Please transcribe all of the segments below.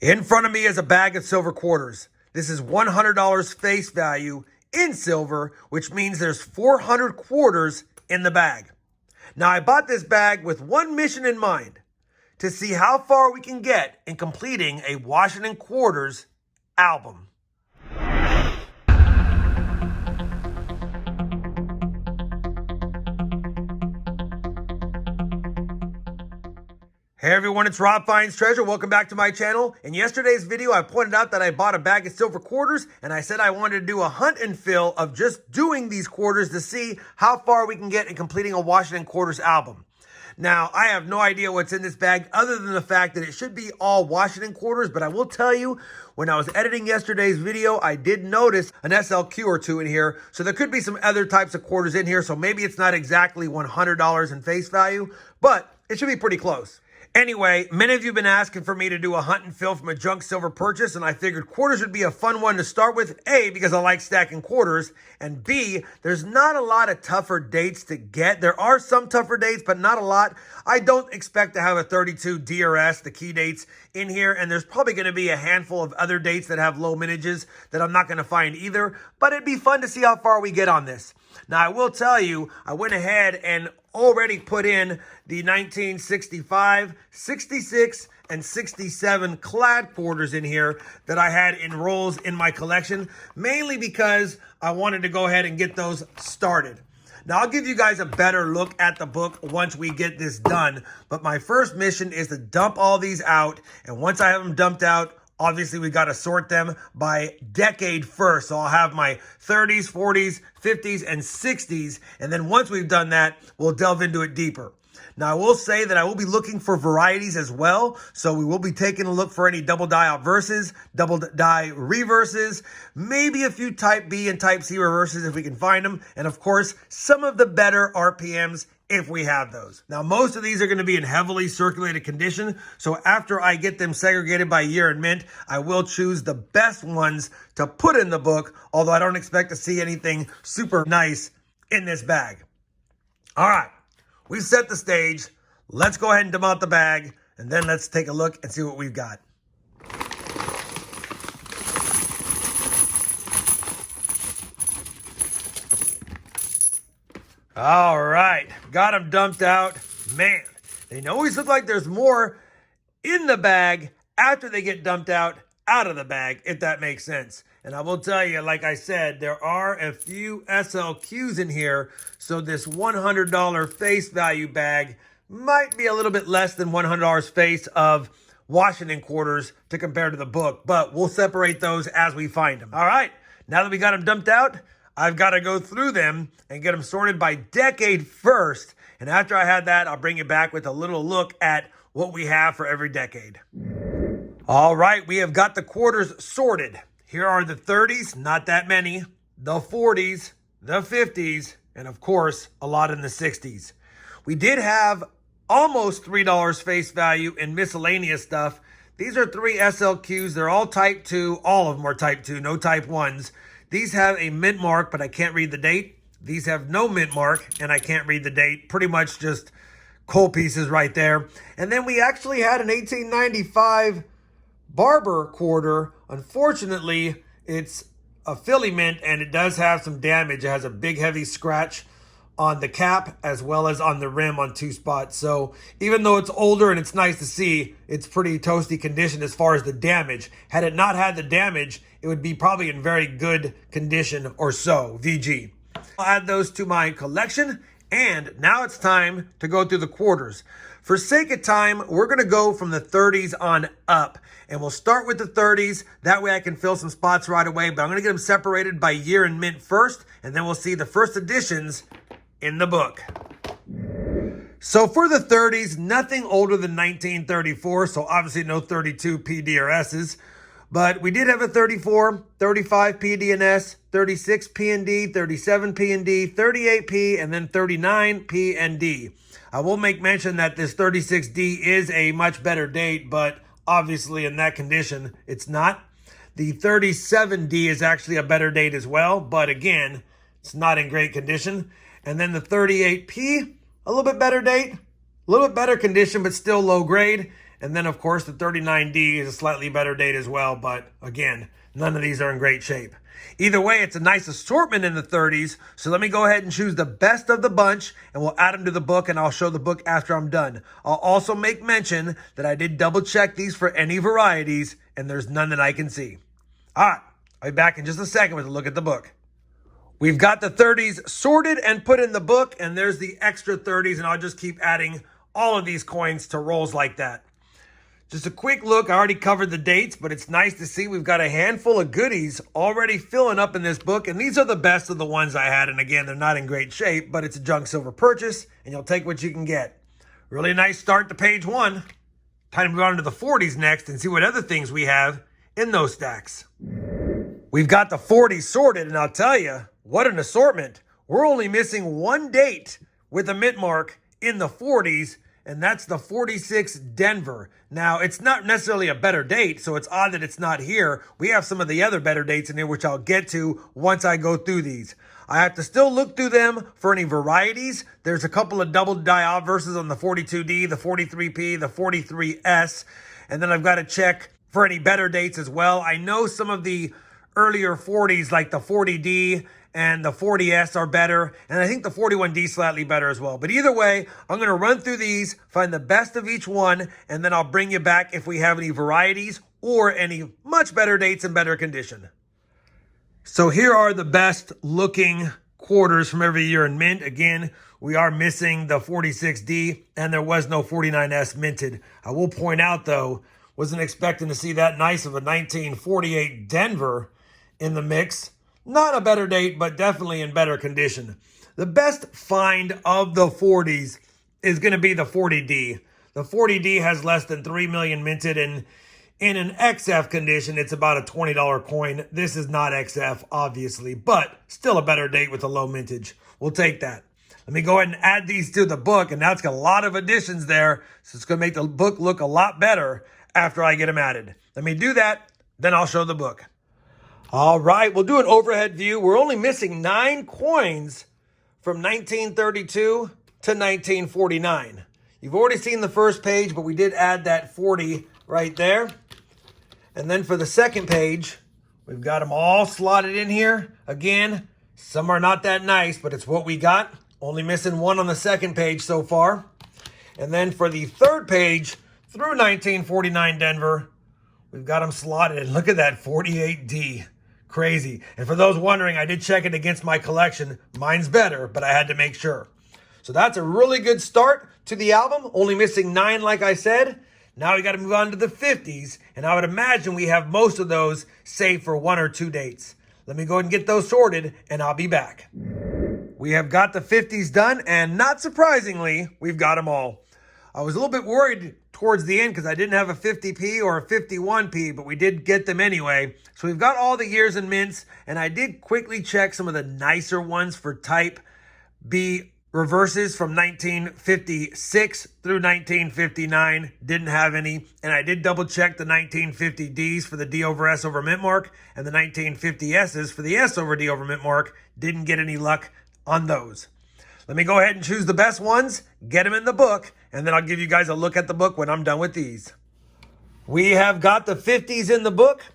In front of me is a bag of silver quarters. This is $100 face value in silver, which means there's 400 quarters in the bag. Now, I bought this bag with one mission in mind, to see how far we can get in completing a Washington Quarters album. Hey everyone, it's RobFindsTreasure. Welcome back to my channel. In yesterday's video, I pointed out that I bought a bag of silver quarters, and I said I wanted to do a hunt and fill of just doing these quarters to see how far we can get in completing a Washington Quarters album. Now, I have no idea what's in this bag other than the fact that it should be all Washington quarters, but I will tell you, when I was editing yesterday's video, I did notice an SLQ or two in here, so there could be some other types of quarters in here, so maybe it's not exactly $100 in face value, but it should be pretty close. Anyway, many of you have been asking for me to do a hunt and fill from a junk silver purchase, and I figured quarters would be a fun one to start with, A, because I like stacking quarters, and B, there's not a lot of tougher dates to get. There are some tougher dates, but not a lot. I don't expect to have a 32 DRS, the key dates, in here, and there's probably going to be a handful of other dates that have low mintages that I'm not going to find either, but it'd be fun to see how far we get on this. Now, I will tell you, I went ahead and already put in the 1965, 66, and 67 clad quarters in here that I had in rolls in my collection, mainly because I wanted to go ahead and get those started. Now, I'll give you guys a better look at the book once we get this done, but my first mission is to dump all these out, and once I have them dumped out, obviously, we got to sort them by decade first. So I'll have my 30s, 40s, 50s, and 60s. And then once we've done that, we'll delve into it deeper. Now, I will say that I will be looking for varieties as well. So we will be taking a look for any double die obverses, double die reverses, maybe a few type B and type C reverses if we can find them. And of course, some of the better RPMs if we have those. Now, most of these are going to be in heavily circulated condition. So after I get them segregated by year and mint, I will choose the best ones to put in the book, although I don't expect to see anything super nice in this bag. All right, we've set the stage. Let's go ahead and dump out the bag, and then let's take a look and see what we've got. All right, got them dumped out. Man, they always look like there's more in the bag after they get dumped out of the bag, if that makes sense. And I will tell you, like I said, there are a few SLQs in here, so this $100 face value bag might be a little bit less than $100 face of Washington quarters to compare to the book, but we'll separate those as we find them. All right, now that we got them dumped out, I've got to go through them and get them sorted by decade first. And after I have that, I'll bring you back with a little look at what we have for every decade. All right, we have got the quarters sorted. Here are the 30s, not that many, the 40s, the 50s, and of course, a lot in the 60s. We did have almost $3 face value in miscellaneous stuff. These are 3 SLQs. They're all type 2. All of them are type 2, no type 1s. These have a mint mark, but I can't read the date. These have no mint mark, and I can't read the date. Pretty much just coal pieces right there. And then we actually had an 1895 Barber Quarter. Unfortunately, it's a Philly mint, and it does have some damage. It has a big, heavy scratch on the cap as well as on the rim on 2 spots. So even though it's older and it's nice to see, it's pretty toasty condition as far as the damage. Had it not had the damage, it would be probably in very good condition or so, VG. I'll add those to my collection, and now it's time to go through the quarters. For sake of time, we're going to go from the 30s on up, and we'll start with the 30s. That way I can fill some spots right away, but I'm going to get them separated by year and mint first, and then we'll see the first editions in the book. So for the 30s, nothing older than 1934, so obviously no 32 PDRSs. But we did have a 34, 35 PDNS, 36 PND, 37 PND, 38 P, and then 39 PND. I will make mention that this 36D is a much better date, but obviously in that condition, it's not. The 37D is actually a better date as well, but again, it's not in great condition. And then the 38P, a little bit better date, a little bit better condition, but still low grade. And then, of course, the 39D is a slightly better date as well. But again, none of these are in great shape. Either way, it's a nice assortment in the 30s. So let me go ahead and choose the best of the bunch, and we'll add them to the book, and I'll show the book after I'm done. I'll also make mention that I did double check these for any varieties, and there's none that I can see. All right, I'll be back in just a second with a look at the book. We've got the 30s sorted and put in the book, and there's the extra 30s, and I'll just keep adding all of these coins to rolls like that. Just a quick look. I already covered the dates, but it's nice to see we've got a handful of goodies already filling up in this book, and these are the best of the ones I had. And again, they're not in great shape, but it's a junk silver purchase, and you'll take what you can get. Really nice start to page 1. Time to move on to the 40s next and see what other things we have in those stacks. We've got the 40s sorted, and I'll tell you, what an assortment. We're only missing one date with a mint mark in the 40s, and that's the 46 Denver. Now, it's not necessarily a better date, so it's odd that it's not here. We have some of the other better dates in here, which I'll get to once I go through these. I have to still look through them for any varieties. There's a couple of double die obverses on the 42D, the 43P, the 43S, and then I've got to check for any better dates as well. I know some of the earlier 40s, like the 40D and the 40S are better, and I think the 41D is slightly better as well. But either way, I'm going to run through these, find the best of each one, and then I'll bring you back if we have any varieties or any much better dates in better condition. So here are the best looking quarters from every year in mint. Again, we are missing the 46D, and there was no 49S minted. I will point out, though, wasn't expecting to see that nice of a 1948 Denver in the mix. Not a better date, but definitely in better condition. The best find of the 40s is going to be the 40D. The 40D has less than 3 million minted, and in an XF condition, it's about a $20 coin. This is not XF, obviously, but still a better date with a low mintage. We'll take that. Let me go ahead and add these to the book, and now it's got a lot of additions there, so it's going to make the book look a lot better after I get them added. Let me do that, then I'll show the book. All right, we'll do an overhead view. We're only missing 9 coins from 1932 to 1949. You've already seen the first page, but we did add that 40 right there. And then for the second page, we've got them all slotted in here. Again, some are not that nice, but it's what we got. Only missing 1 on the second page so far. And then for the third page, through 1949 Denver, we've got them slotted. Look at that 48D. Crazy. And for those wondering, I did check it against my collection. Mine's better, but I had to make sure. So that's a really good start to the album. Only missing 9, like I said. Now we got to move on to the 50s. And I would imagine we have most of those saved for 1 or 2 dates. Let me go ahead and get those sorted, and I'll be back. We have got the 50s done, and not surprisingly, we've got them all. I was a little bit worried towards the end because I didn't have a 50p or a 51p, but we did get them anyway. So we've got all the years and mints, and I did quickly check some of the nicer ones for type B reverses from 1956 through 1959. Didn't have any, and I did double check the 1950Ds for the D over S over mint mark and the 1950Ss for the S over D over mint mark. Didn't get any luck on those. Let me go ahead and choose the best ones, get them in the book, and then I'll give you guys a look at the book when I'm done with these. We have got the 50s in the book,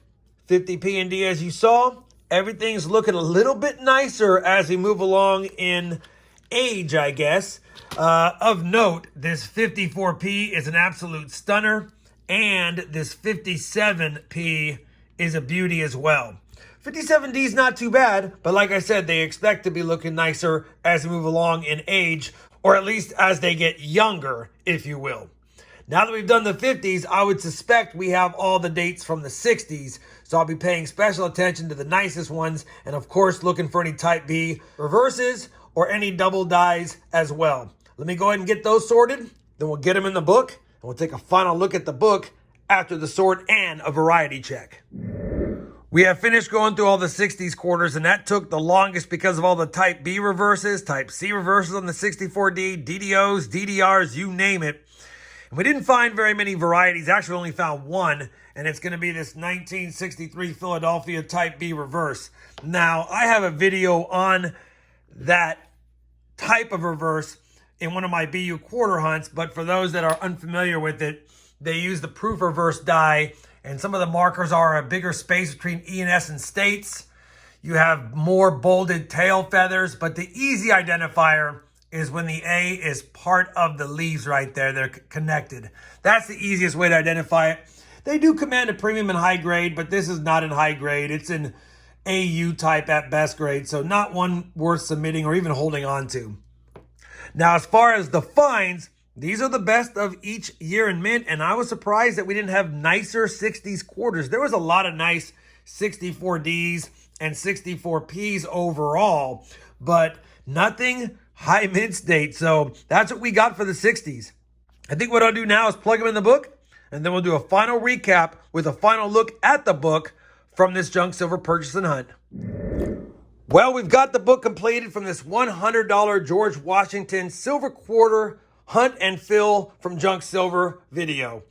50p and D as you saw. Everything's looking a little bit nicer as we move along in age, I guess. Of note, this 54p is an absolute stunner, and this 57p is a beauty as well. 57D is not too bad, but like I said, they expect to be looking nicer as we move along in age, or at least as they get younger, if you will. Now that we've done the 50s, I would suspect we have all the dates from the 60s, so I'll be paying special attention to the nicest ones, and of course looking for any type B reverses or any double dies as well. Let me go ahead and get those sorted, then we'll get them in the book, and we'll take a final look at the book after the sort and a variety check. We have finished going through all the 60s quarters, and that took the longest because of all the type B reverses, type C reverses on the 64D, DDOs, DDRs, you name it. And we didn't find very many varieties. Actually, only found 1, and it's going to be this 1963 Philadelphia type B reverse. Now, I have a video on that type of reverse in one of my BU quarter hunts, but for those that are unfamiliar with it, They use the proof reverse die, and some of the markers are a bigger space between E and S and states. You have more bolded tail feathers, but the easy identifier is when the A is part of the leaves right there. They're connected. That's the easiest way to identify it. They do command a premium in high grade, but this is not in high grade. It's in AU type at best grade, so not one worth submitting or even holding on to. Now, as far as the finds, these are the best of each year in mint, and I was surprised that we didn't have nicer 60s quarters. There was a lot of nice 64Ds and 64Ps overall, but nothing high mint state. So that's what we got for the 60s. I think what I'll do now is plug them in the book, and then we'll do a final recap with a final look at the book from this junk silver purchase and hunt. Well, we've got the book completed from this $100 George Washington silver quarter hunt and fill from junk silver video.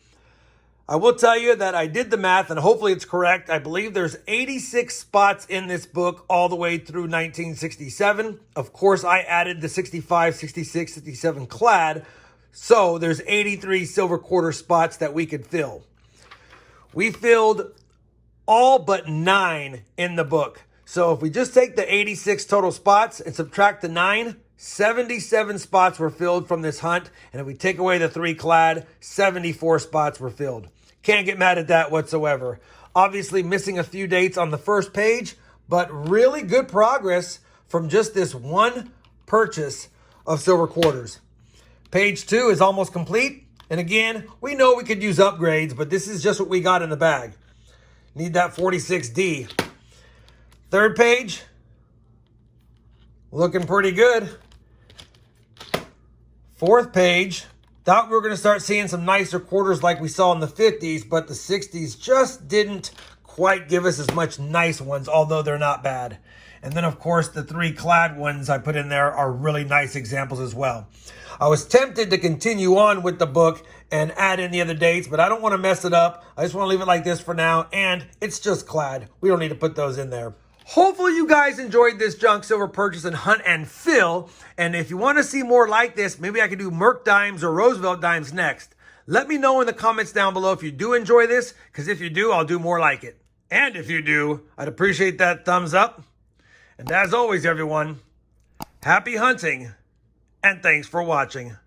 I will tell you that I did the math, and hopefully it's correct. I believe there's 86 spots in this book all the way through 1967. Of course, I added the 65, 66, 67 clad, so there's 83 silver quarter spots that we could fill. We filled all but 9 in the book. So if we just take the 86 total spots and subtract the 9, 77 spots were filled from this hunt. And if we take away the 3 clad, 74 spots were filled. Can't get mad at that whatsoever. Obviously missing a few dates on the first page, but really good progress from just this one purchase of silver quarters. Page 2 is almost complete. And again, we know we could use upgrades, but this is just what we got in the bag. Need that 46D. Third page, looking pretty good. Fourth page, thought we were going to start seeing some nicer quarters like we saw in the 50s, but the 60s just didn't quite give us as much nice ones, although they're not bad. And then, of course, the 3 clad ones I put in there are really nice examples as well. I was tempted to continue on with the book and add in the other dates, but I don't want to mess it up. I just want to leave it like this for now, and it's just clad. We don't need to put those in there. Hopefully you guys enjoyed this junk silver purchase and hunt and fill. And if you want to see more like this, maybe I can do Merc dimes or Roosevelt dimes next. Let me know in the comments down below if you do enjoy this, because if you do, I'll do more like it. And if you do, I'd appreciate that thumbs up. And as always, everyone, happy hunting and thanks for watching.